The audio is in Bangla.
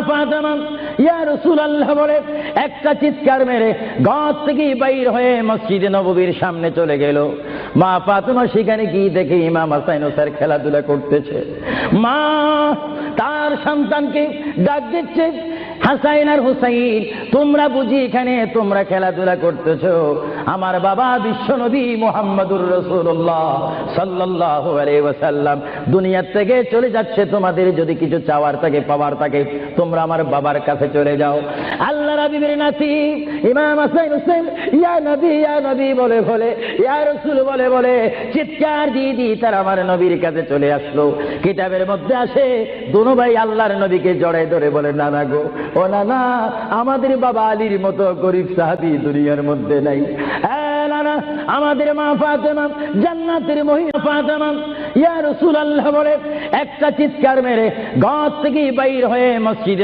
ফাতেমা ইয়া রাসূলুল্লাহ বলে একটা চিৎকার মেরে ঘর থেকে বাইর হয়ে মসজিদে নববীর সামনে চলে গেল। মা ফাতেমা সেখানে গিয়ে দেখে ইমাম হাসান হোসেন খেলাধুলা করতেছে। মা তার সন্তানকে ডাক দিচ্ছে, হাসাইন আর হুসাইন, তোমরা বুঝি এখানে তোমরা খেলাধুলা করতেছো? আমার বাবা বিশ্বনবী মুহাম্মদুর রাসূলুল্লাহ সাল্লাল্লাহু আলাইহি ওয়াসাল্লাম দুনিয়ার থেকে চলে যাচ্ছে। তোমাদের যদি কিছু চাওয়ার থাকে, পাওয়ার থাকে, তোমরা আমার বাবার কাছে চলে যাও। আল্লাহর হাবিবের নাতি ইমাম হাসান হোসেন ইয়া নবী বলে বলে, ইয়া রাসূল বলে বলে চিৎকার দিয়ে তারা আমার নবীর কাছে চলে আসলো। কিতাবের মধ্যে আসে দুনো ভাই আল্লাহর নবীকে জড়ায় ধরে বলে, নানা গো, ও নানা, আমাদের বাবা আলীর মতো গরিব সাহাবী দুনিয়ার মধ্যে নাই। নানা, আমাদের মা ফাতেমা জান্নাতের মহিলা ফাতেমা ইয়া রাসূলুল্লাহ বলে একটা চিৎকার মেরে ঘর থেকে বাইর হয়ে মসজিদে